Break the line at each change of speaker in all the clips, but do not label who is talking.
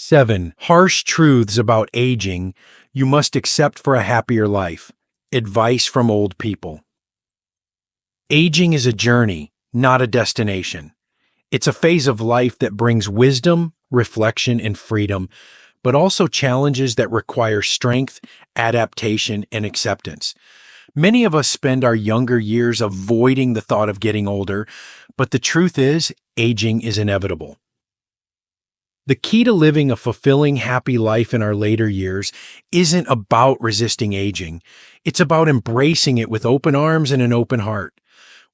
7. Harsh truths about aging you must accept for a happier life. Advice from old people. Aging is a journey, not a destination. It's a phase of life that brings wisdom, reflection, and freedom, but also challenges that require strength, adaptation, and acceptance. Many of us spend our younger years avoiding the thought of getting older, but the truth is, aging is inevitable. The key to living a fulfilling, happy life in our later years isn't about resisting aging. It's about embracing it with open arms and an open heart.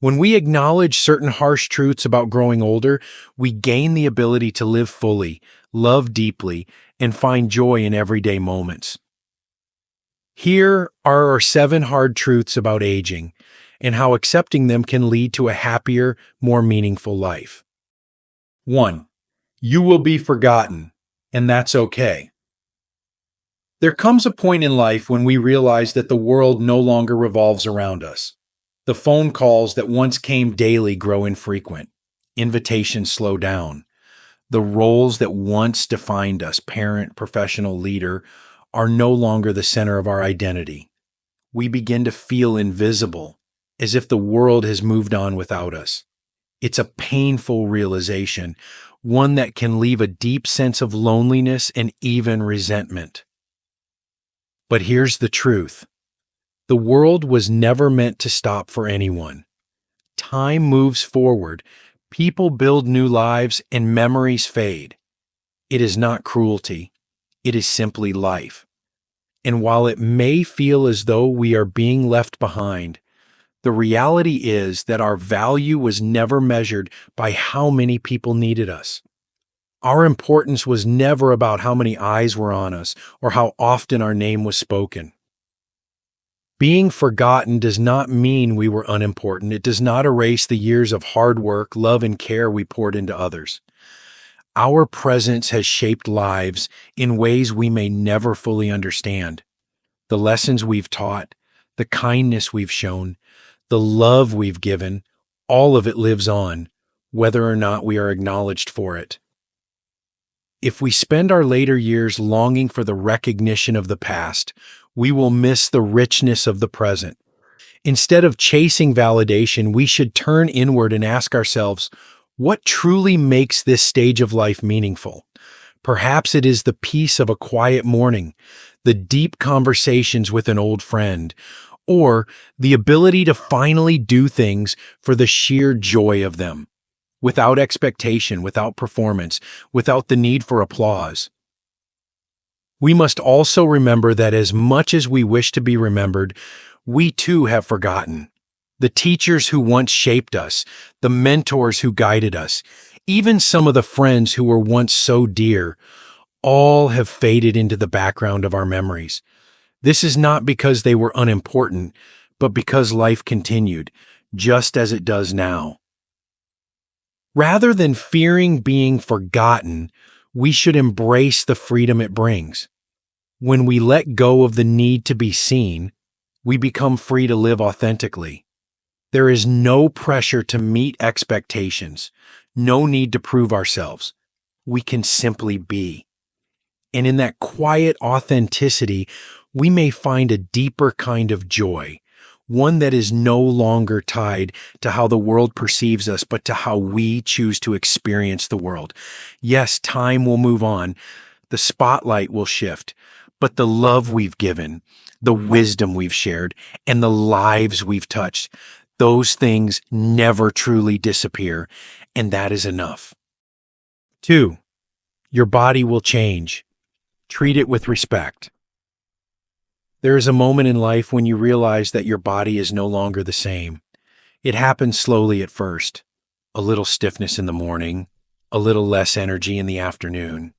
When we acknowledge certain harsh truths about growing older, we gain the ability to live fully, love deeply, and find joy in everyday moments. Here are our 7 hard truths about aging and how accepting them can lead to a happier, more meaningful life. 1. You will be forgotten, and that's okay. There comes a point in life when we realize that the world no longer revolves around us. The phone calls that once came daily grow infrequent. Invitations slow down. The roles that once defined us, parent, professional, leader, are no longer the center of our identity. We begin to feel invisible, as if the world has moved on without us. It's a painful realization, one that can leave a deep sense of loneliness and even resentment. But here's the truth. The world was never meant to stop for anyone. Time moves forward, people build new lives, and memories fade. It is not cruelty. It is simply life. And while it may feel as though we are being left behind, the reality is that our value was never measured by how many people needed us. Our importance was never about how many eyes were on us or how often our name was spoken. Being forgotten does not mean we were unimportant. It does not erase the years of hard work, love, and care we poured into others. Our presence has shaped lives in ways we may never fully understand. The lessons we've taught, the kindness we've shown, the love we've given, all of it lives on, whether or not we are acknowledged for it. If we spend our later years longing for the recognition of the past, we will miss the richness of the present. Instead of chasing validation, we should turn inward and ask ourselves, what truly makes this stage of life meaningful? Perhaps it is the peace of a quiet morning, the deep conversations with an old friend, or the ability to finally do things for the sheer joy of them, without expectation, without performance, without the need for applause. We must also remember that as much as we wish to be remembered, we too have forgotten. The teachers who once shaped us, the mentors who guided us, even some of the friends who were once so dear, all have faded into the background of our memories. This is not because they were unimportant, but because life continued, just as it does now. Rather than fearing being forgotten, we should embrace the freedom it brings. When we let go of the need to be seen, we become free to live authentically. There is no pressure to meet expectations, no need to prove ourselves. We can simply be. And in that quiet authenticity, we may find a deeper kind of joy, one that is no longer tied to how the world perceives us, but to how we choose to experience the world. Yes, time will move on, the spotlight will shift, but the love we've given, the wisdom we've shared, and the lives we've touched, those things never truly disappear, and that is enough. 2. Your body will change. Treat it with respect. There is a moment in life when you realize that your body is no longer the same. It happens slowly at first. A little stiffness in the morning, a little less energy in the afternoon.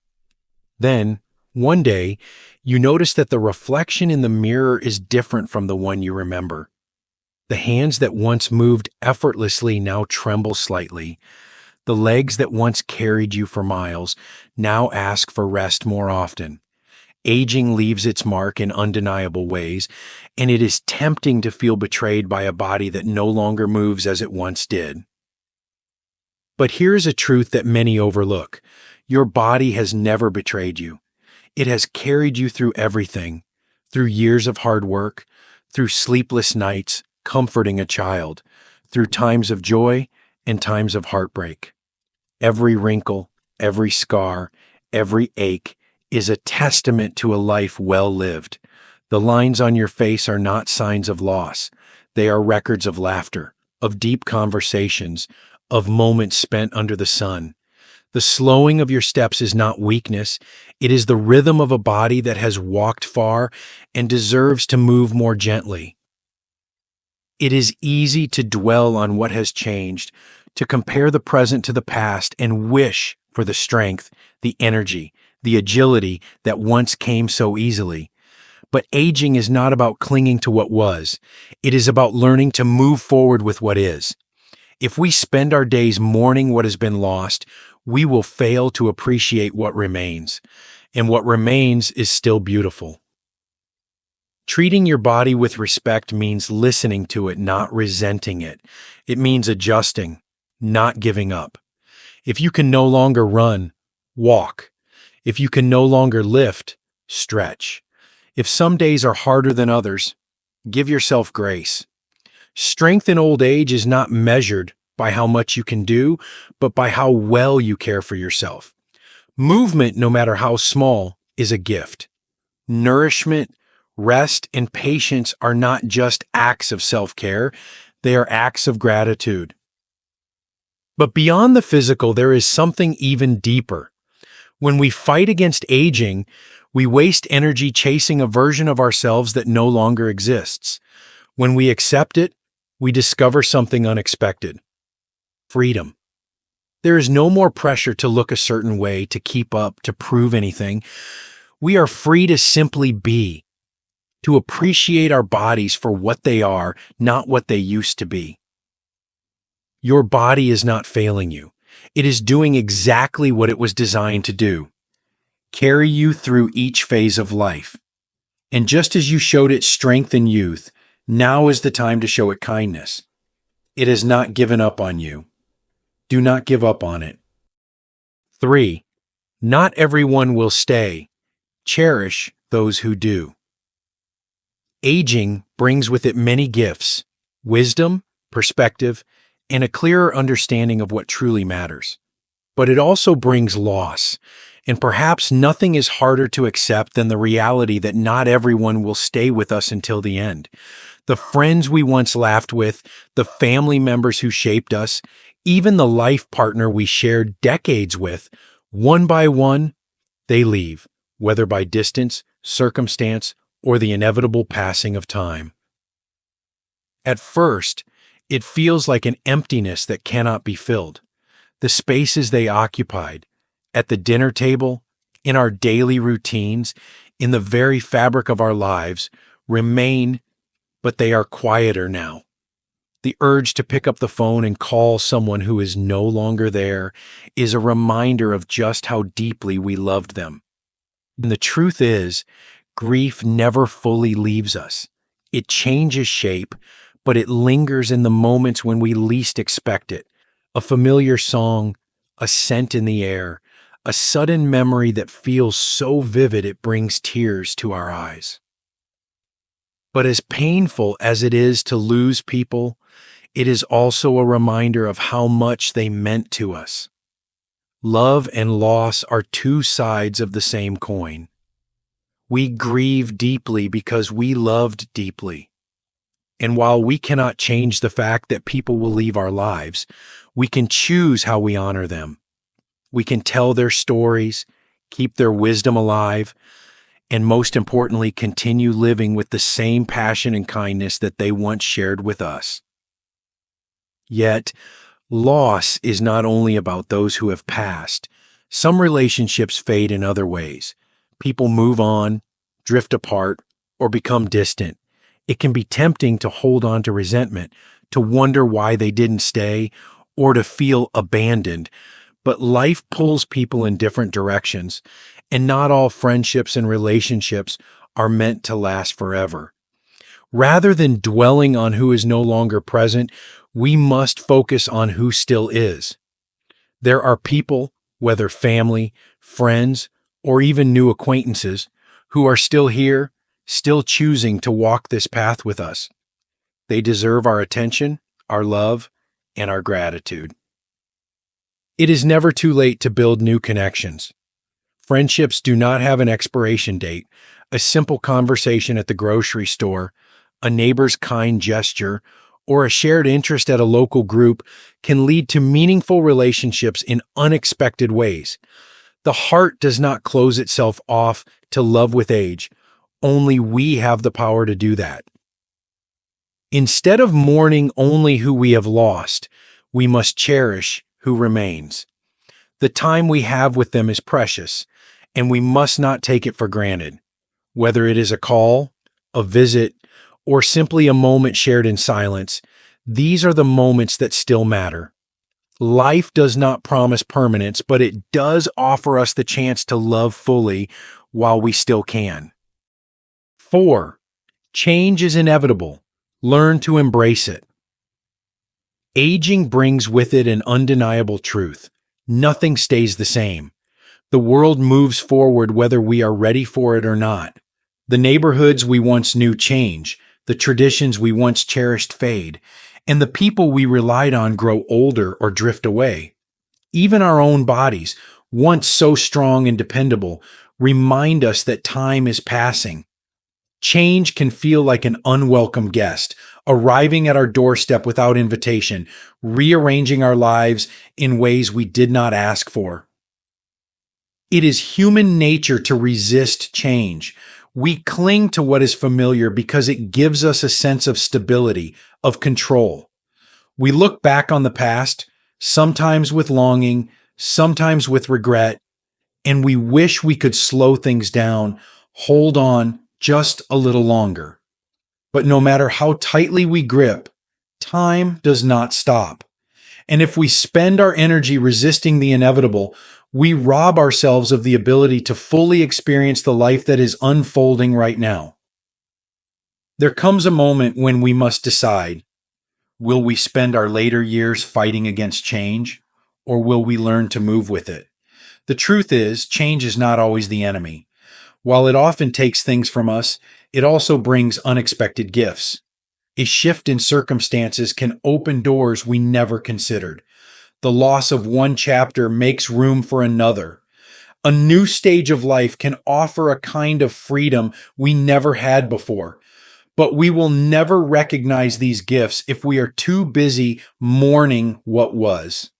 Then, one day, you notice that the reflection in the mirror is different from the one you remember. The hands that once moved effortlessly now tremble slightly. The legs that once carried you for miles now ask for rest more often. Aging leaves its mark in undeniable ways, and it is tempting to feel betrayed by a body that no longer moves as it once did. But here's a truth that many overlook. Your body has never betrayed you. It has carried you through everything, through years of hard work, through sleepless nights, comforting a child, through times of joy and times of heartbreak. Every wrinkle, every scar, every ache is a testament to a life well lived. The lines on your face are not signs of loss. They are records of laughter, of deep conversations, of moments spent under the sun. The slowing of your steps is not weakness. It is the rhythm of a body that has walked far and deserves to move more gently. It is easy to dwell on what has changed, to compare the present to the past and wish for the strength, the energy, the agility that once came so easily. But aging is not about clinging to what was. It is about learning to move forward with what is. If we spend our days mourning what has been lost, we will fail to appreciate what remains. And what remains is still beautiful. Treating your body with respect means listening to it, not resenting it. It means adjusting, not giving up. If you can no longer run, walk. If you can no longer lift, stretch. If some days are harder than others, give yourself grace. Strength in old age is not measured by how much you can do, but by how well you care for yourself. Movement, no matter how small, is a gift. Nourishment, rest, and patience are not just acts of self-care, they are acts of gratitude. But beyond the physical, there is something even deeper. When we fight against aging, we waste energy chasing a version of ourselves that no longer exists. When we accept it, we discover something unexpected. Freedom. There is no more pressure to look a certain way, to keep up, to prove anything. We are free to simply be, to appreciate our bodies for what they are, not what they used to be. Your body is not failing you. It is doing exactly what it was designed to do. Carry you through each phase of life. And just as you showed it strength in youth, now is the time to show it kindness. It has not given up on you. Do not give up on it. 3. Not everyone will stay. Cherish those who do. Aging brings with it many gifts, wisdom, perspective, and a clearer understanding of what truly matters. But it also brings loss, and perhaps nothing is harder to accept than the reality that not everyone will stay with us until the end. The friends we once laughed with, the family members who shaped us, even the life partner we shared decades with, one by one, they leave, whether by distance, circumstance, or the inevitable passing of time. At first, it feels like an emptiness that cannot be filled. The spaces they occupied, at the dinner table, in our daily routines, in the very fabric of our lives, remain, but they are quieter now. The urge to pick up the phone and call someone who is no longer there is a reminder of just how deeply we loved them. And the truth is, grief never fully leaves us. It changes shape, but it lingers in the moments when we least expect it. A familiar song, a scent in the air, a sudden memory that feels so vivid it brings tears to our eyes. But as painful as it is to lose people, it is also a reminder of how much they meant to us. Love and loss are two sides of the same coin. We grieve deeply because we loved deeply. And while we cannot change the fact that people will leave our lives, we can choose how we honor them. We can tell their stories, keep their wisdom alive, and most importantly, continue living with the same passion and kindness that they once shared with us. Yet, loss is not only about those who have passed. Some relationships fade in other ways. People move on, drift apart, or become distant. It can be tempting to hold on to resentment, to wonder why they didn't stay, or to feel abandoned. But life pulls people in different directions, and not all friendships and relationships are meant to last forever. Rather than dwelling on who is no longer present, we must focus on who still is. There are people, whether family, friends, or even new acquaintances, who are still here, still choosing to walk this path with us. They deserve our attention, our love, and our gratitude. It is never too late to build new connections. Friendships do not have an expiration date. A simple conversation at the grocery store, a neighbor's kind gesture, or a shared interest at a local group can lead to meaningful relationships in unexpected ways. The heart does not close itself off to love with age. Only we have the power to do that. Instead of mourning only who we have lost, we must cherish who remains. The time we have with them is precious, and we must not take it for granted. Whether it is a call, a visit, or simply a moment shared in silence, these are the moments that still matter. Life does not promise permanence, but it does offer us the chance to love fully while we still can. 4. Change is inevitable. Learn to embrace it. Aging brings with it an undeniable truth. Nothing stays the same. The world moves forward whether we are ready for it or not. The neighborhoods we once knew change, the traditions we once cherished fade, and the people we relied on grow older or drift away. Even our own bodies, once so strong and dependable, remind us that time is passing. Change can feel like an unwelcome guest, arriving at our doorstep without invitation, rearranging our lives in ways we did not ask for. It is human nature to resist change. We cling to what is familiar because it gives us a sense of stability, of control. We look back on the past, sometimes with longing, sometimes with regret, and we wish we could slow things down, hold on just a little longer. But no matter how tightly we grip, time does not stop. And if we spend our energy resisting the inevitable, we rob ourselves of the ability to fully experience the life that is unfolding right now. There comes a moment when we must decide, will we spend our later years fighting against change, or will we learn to move with it? The truth is, change is not always the enemy. While it often takes things from us, it also brings unexpected gifts. A shift in circumstances can open doors we never considered. The loss of one chapter makes room for another. A new stage of life can offer a kind of freedom we never had before. But we will never recognize these gifts if we are too busy mourning what was.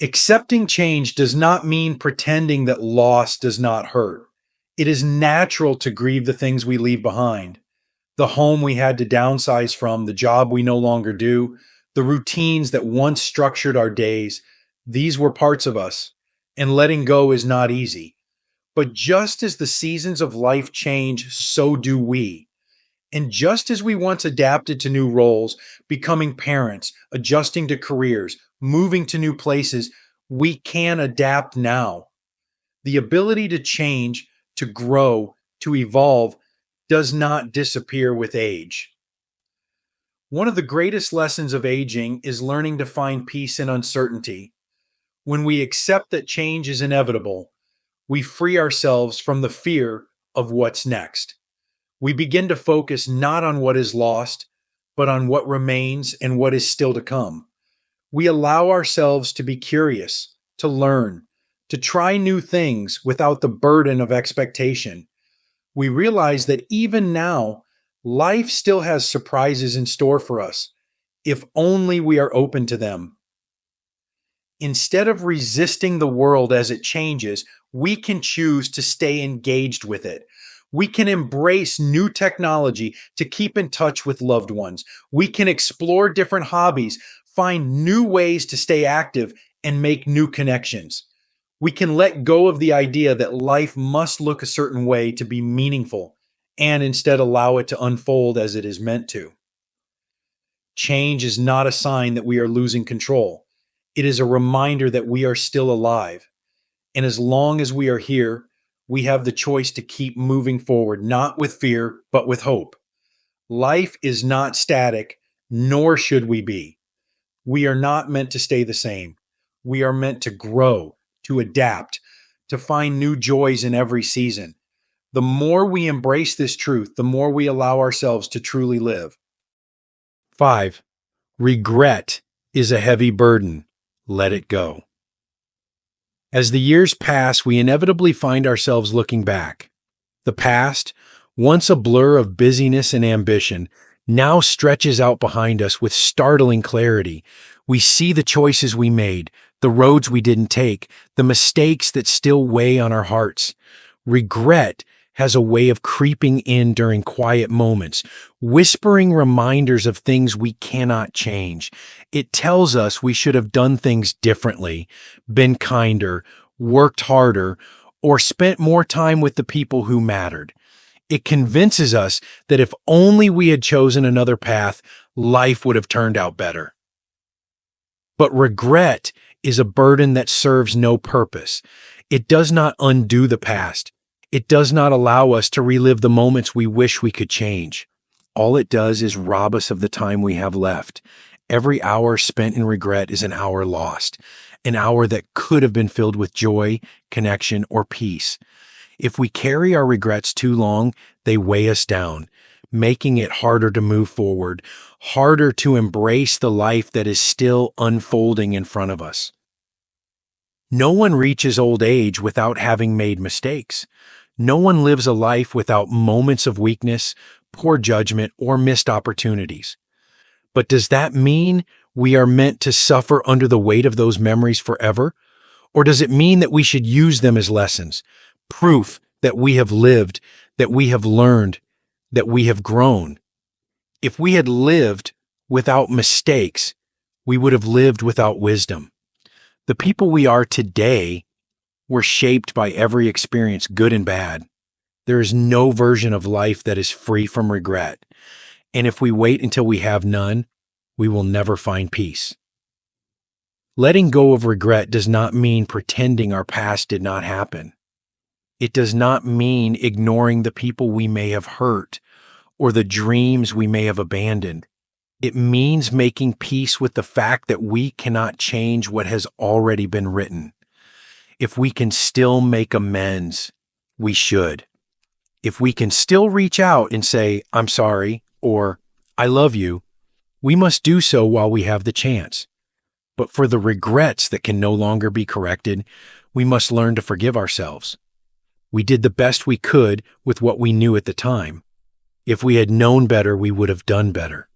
Accepting change does not mean pretending that loss does not hurt. It is natural to grieve the things we leave behind. The home we had to downsize from, the job we no longer do, the routines that once structured our days, these were parts of us, and letting go is not easy. But just as the seasons of life change, so do we. And just as we once adapted to new roles, becoming parents, adjusting to careers, moving to new places, we can adapt now. The ability to change, to grow, to evolve does not disappear with age. One of the greatest lessons of aging is learning to find peace in uncertainty. When we accept that change is inevitable, we free ourselves from the fear of what's next. We begin to focus not on what is lost, but on what remains and what is still to come. We allow ourselves to be curious, to learn, to try new things without the burden of expectation. We realize that even now, life still has surprises in store for us, if only we are open to them. Instead of resisting the world as it changes, we can choose to stay engaged with it. We can embrace new technology to keep in touch with loved ones. We can explore different hobbies, find new ways to stay active, and make new connections. We can let go of the idea that life must look a certain way to be meaningful and instead allow it to unfold as it is meant to. Change is not a sign that we are losing control. It is a reminder that we are still alive. And as long as we are here, we have the choice to keep moving forward, not with fear, but with hope. Life is not static, nor should we be. We are not meant to stay the same. We are meant to grow, to adapt, to find new joys in every season. The more we embrace this truth, the more we allow ourselves to truly live. 5. Regret is a heavy burden. Let it go. As the years pass, we inevitably find ourselves looking back. The past, once a blur of busyness and ambition, now stretches out behind us with startling clarity. We see the choices we made, the roads we didn't take, the mistakes that still weigh on our hearts. Regret has a way of creeping in during quiet moments, whispering reminders of things we cannot change. It tells us we should have done things differently, been kinder, worked harder, or spent more time with the people who mattered. It convinces us that if only we had chosen another path, life would have turned out better. But regret is a burden that serves no purpose. It does not undo the past. It does not allow us to relive the moments we wish we could change. All it does is rob us of the time we have left. Every hour spent in regret is an hour lost, an hour that could have been filled with joy, connection, or peace. If we carry our regrets too long, they weigh us down, making it harder to move forward, harder to embrace the life that is still unfolding in front of us. No one reaches old age without having made mistakes. No one lives a life without moments of weakness, poor judgment, or missed opportunities. But does that mean we are meant to suffer under the weight of those memories forever? Or does it mean that we should use them as lessons, proof that we have lived, that we have learned, that we have grown? If we had lived without mistakes, we would have lived without wisdom. The people we are today were shaped by every experience, good and bad. There is no version of life that is free from regret. And if we wait until we have none, we will never find peace. Letting go of regret does not mean pretending our past did not happen. It does not mean ignoring the people we may have hurt or the dreams we may have abandoned. It means making peace with the fact that we cannot change what has already been written. If we can still make amends, we should. If we can still reach out and say, "I'm sorry," or "I love you," we must do so while we have the chance. But for the regrets that can no longer be corrected, we must learn to forgive ourselves. We did the best we could with what we knew at the time. If we had known better, we would have done better.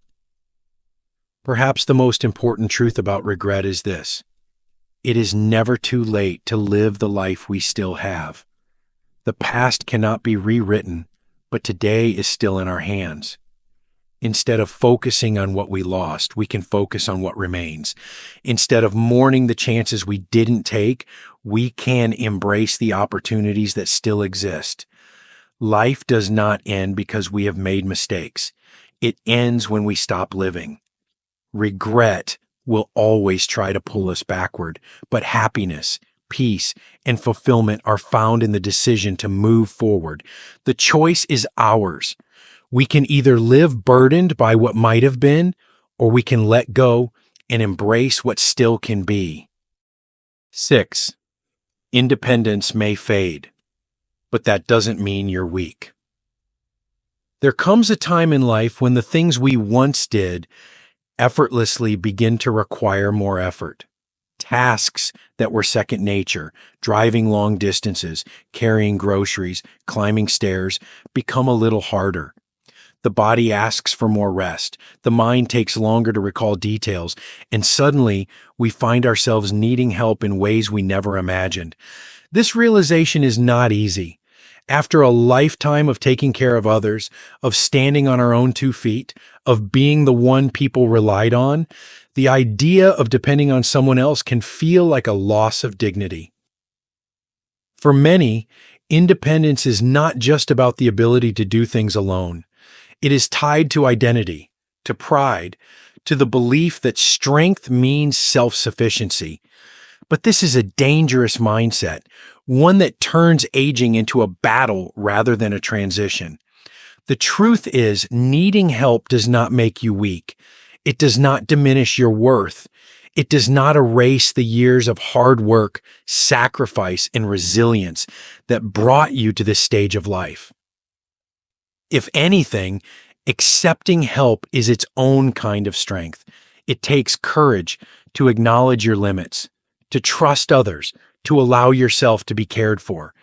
Perhaps the most important truth about regret is this: it is never too late to live the life we still have. The past cannot be rewritten, but today is still in our hands. Instead of focusing on what we lost, we can focus on what remains. Instead of mourning the chances we didn't take, we can embrace the opportunities that still exist. Life does not end because we have made mistakes. It ends when we stop living. Regret will always try to pull us backward, but happiness, peace, and fulfillment are found in the decision to move forward. The choice is ours. We can either live burdened by what might have been, or we can let go and embrace what still can be. 6. Independence may fade, but that doesn't mean you're weak. There comes a time in life when the things we once did effortlessly begin to require more effort. Tasks that were second nature, driving long distances, carrying groceries, climbing stairs, become a little harder. The body asks for more rest. The mind takes longer to recall details, and suddenly we find ourselves needing help in ways we never imagined. This realization is not easy. After a lifetime of taking care of others, of standing on our own 2 feet, of being the one people relied on, the idea of depending on someone else can feel like a loss of dignity. For many, independence is not just about the ability to do things alone. It is tied to identity, to pride, to the belief that strength means self-sufficiency. But this is a dangerous mindset, one that turns aging into a battle rather than a transition. The truth is, needing help does not make you weak. It does not diminish your worth. It does not erase the years of hard work, sacrifice, and resilience that brought you to this stage of life. If anything, accepting help is its own kind of strength. It takes courage to acknowledge your limits, to trust others, to allow yourself to be cared for.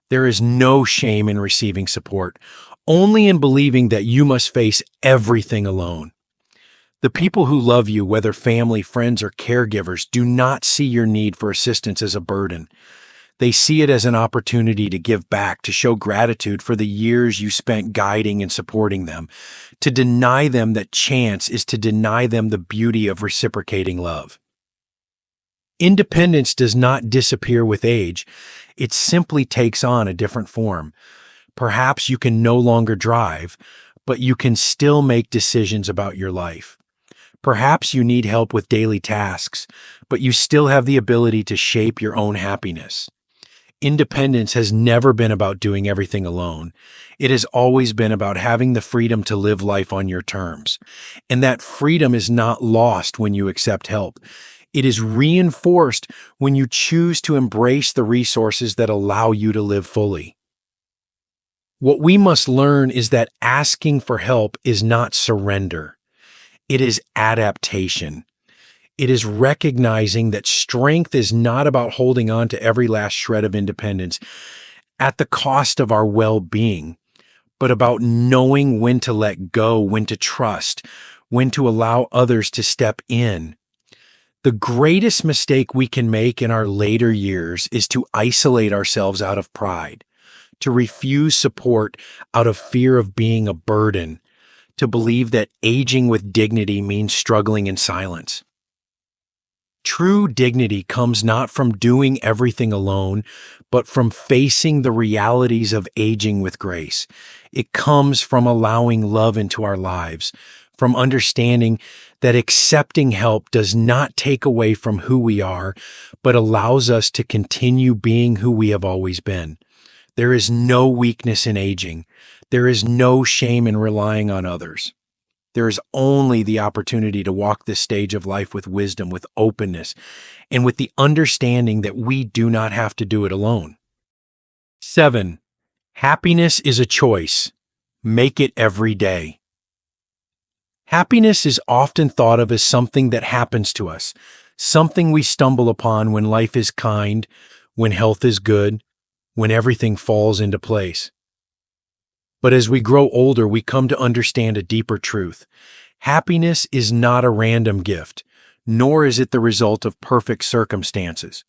There is no shame in receiving support, only in believing that you must face everything alone. The people who love you, whether family, friends, or caregivers, do not see your need for assistance as a burden. They see it as an opportunity to give back, to show gratitude for the years you spent guiding and supporting them. To deny them that chance is to deny them the beauty of reciprocating love. Independence does not disappear with age. It simply takes on a different form. Perhaps you can no longer drive, but you can still make decisions about your life. Perhaps you need help with daily tasks, but you still have the ability to shape your own happiness. Independence has never been about doing everything alone. It has always been about having the freedom to live life on your terms. And that freedom is not lost when you accept help. It is reinforced when you choose to embrace the resources that allow you to live fully. What we must learn is that asking for help is not surrender. It is adaptation. It is recognizing that strength is not about holding on to every last shred of independence at the cost of our well-being, but about knowing when to let go, when to trust, when to allow others to step in. The greatest mistake we can make in our later years is to isolate ourselves out of pride, to refuse support out of fear of being a burden, to believe that aging with dignity means struggling in silence. True dignity comes not from doing everything alone, but from facing the realities of aging with grace. It comes from allowing love into our lives, from understanding that accepting help does not take away from who we are, but allows us to continue being who we have always been. There is no weakness in aging. There is no shame in relying on others. There is only the opportunity to walk this stage of life with wisdom, with openness, and with the understanding that we do not have to do it alone. 7. Happiness is a choice. Make it every day. Happiness is often thought of as something that happens to us, something we stumble upon when life is kind, when health is good, when everything falls into place. But as we grow older, we come to understand a deeper truth. Happiness is not a random gift, nor is it the result of perfect circumstances.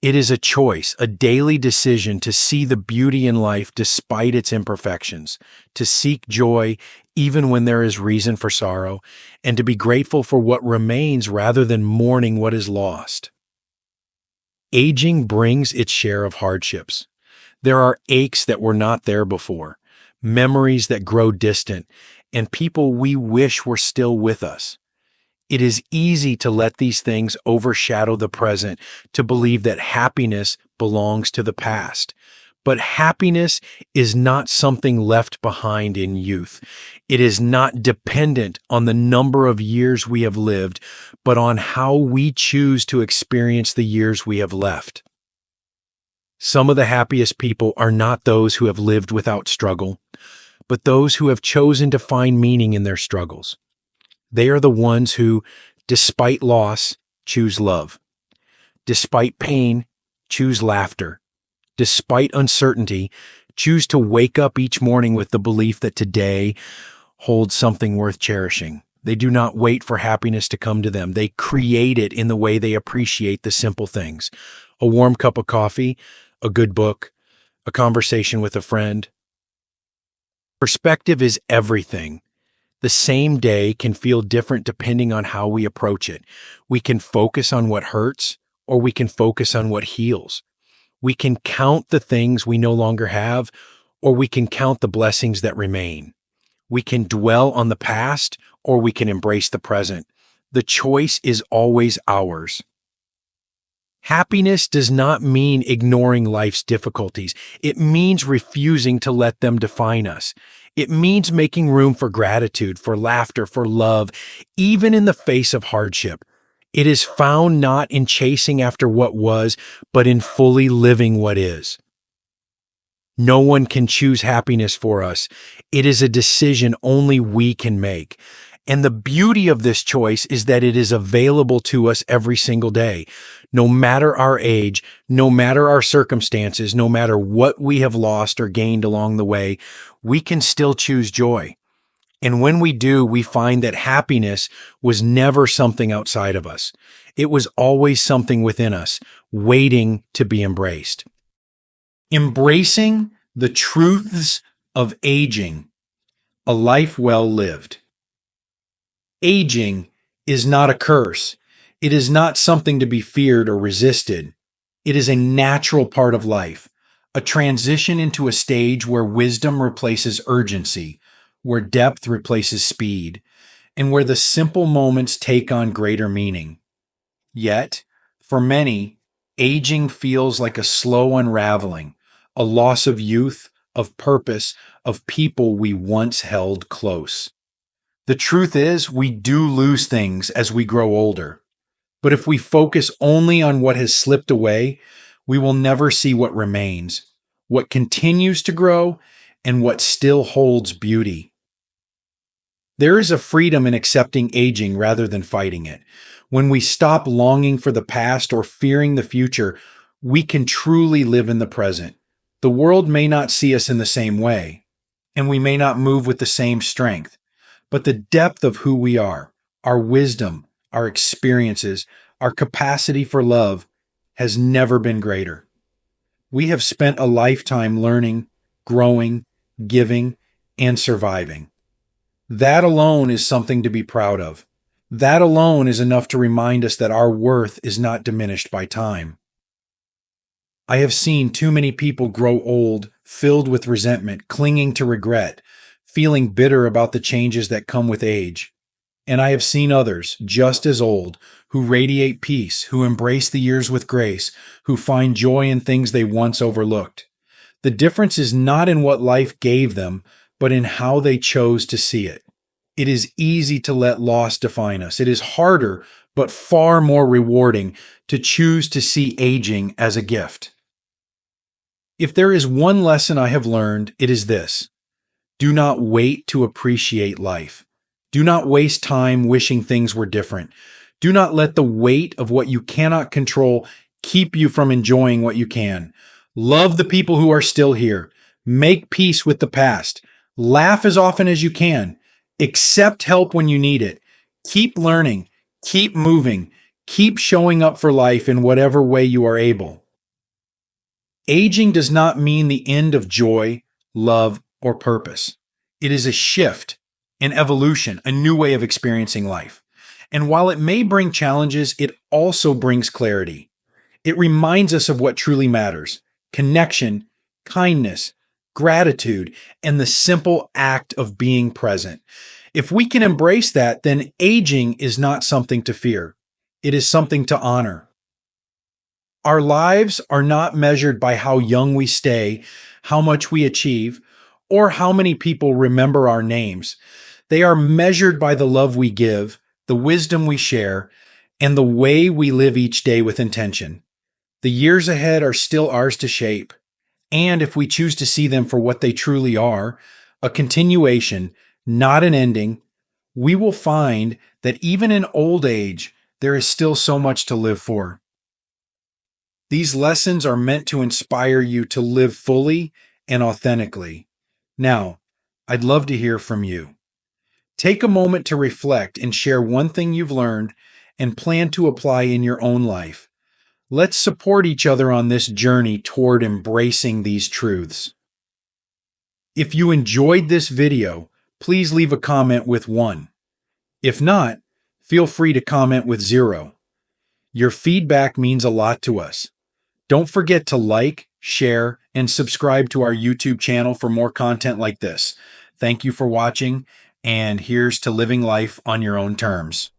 It is a choice, a daily decision to see the beauty in life despite its imperfections, to seek joy even when there is reason for sorrow, and to be grateful for what remains rather than mourning what is lost. Aging brings its share of hardships. There are aches that were not there before, memories that grow distant, and people we wish were still with us. It is easy to let these things overshadow the present, to believe that happiness belongs to the past. But happiness is not something left behind in youth. It is not dependent on the number of years we have lived, but on how we choose to experience the years we have left. Some of the happiest people are not those who have lived without struggle, but those who have chosen to find meaning in their struggles. They are the ones who, despite loss, choose love. Despite pain, choose laughter. Despite uncertainty, choose to wake up each morning with the belief that today holds something worth cherishing. They do not wait for happiness to come to them. They create it in the way they appreciate the simple things. A warm cup of coffee, a good book, a conversation with a friend. Perspective is everything. The same day can feel different depending on how we approach it. We can focus on what hurts, or we can focus on what heals. We can count the things we no longer have, or we can count the blessings that remain. We can dwell on the past, or we can embrace the present. The choice is always ours. Happiness does not mean ignoring life's difficulties. It means refusing to let them define us. It means making room for gratitude, for laughter, for love, even in the face of hardship. It is found not in chasing after what was, but in fully living what is. No one can choose happiness for us. It is a decision only we can make. And the beauty of this choice is that it is available to us every single day. No matter our age, no matter our circumstances, no matter what we have lost or gained along the way, we can still choose joy. And when we do, we find that happiness was never something outside of us. It was always something within us, waiting to be embraced. Embracing the truths of aging, a life well lived. Aging is not a curse. It is not something to be feared or resisted. It is a natural part of life, a transition into a stage where wisdom replaces urgency, where depth replaces speed, and where the simple moments take on greater meaning. Yet, for many, aging feels like a slow unraveling, a loss of youth, of purpose, of people we once held close. The truth is, we do lose things as we grow older. But if we focus only on what has slipped away, we will never see what remains, what continues to grow, and what still holds beauty. There is a freedom in accepting aging rather than fighting it. When we stop longing for the past or fearing the future, we can truly live in the present. The world may not see us in the same way, and we may not move with the same strength, but the depth of who we are, our wisdom, our experiences, our capacity for love has never been greater. We have spent a lifetime learning, growing, giving, and surviving. That alone is something to be proud of. That alone is enough to remind us that our worth is not diminished by time. I have seen too many people grow old, filled with resentment, clinging to regret, feeling bitter about the changes that come with age. And I have seen others, just as old, who radiate peace, who embrace the years with grace, who find joy in things they once overlooked. The difference is not in what life gave them, but in how they chose to see it. It is easy to let loss define us. It is harder, but far more rewarding, to choose to see aging as a gift. If there is one lesson I have learned, it is this: do not wait to appreciate life. Do not waste time wishing things were different. Do not let the weight of what you cannot control keep you from enjoying what you can. Love the people who are still here. Make peace with the past. Laugh as often as you can. Accept help when you need it. Keep learning. Keep moving. Keep showing up for life in whatever way you are able. Aging does not mean the end of joy, love, or purpose. It is a shift, an evolution, a new way of experiencing life. And while it may bring challenges, it also brings clarity. It reminds us of what truly matters: connection, kindness, gratitude, and the simple act of being present. If we can embrace that, then aging is not something to fear. It is something to honor. Our lives are not measured by how young we stay, how much we achieve, or how many people remember our names. They are measured by the love we give, the wisdom we share, and the way we live each day with intention. The years ahead are still ours to shape. And if we choose to see them for what they truly are, a continuation, not an ending, we will find that even in old age, there is still so much to live for. These lessons are meant to inspire you to live fully and authentically. Now, I'd love to hear from you. Take a moment to reflect and share one thing you've learned and plan to apply in your own life. Let's support each other on this journey toward embracing these truths. If you enjoyed this video, please leave a comment with 1. If not, feel free to comment with 0. Your feedback means a lot to us. Don't forget to like, share, and subscribe to our YouTube channel for more content like this. Thank you for watching, and here's to living life on your own terms.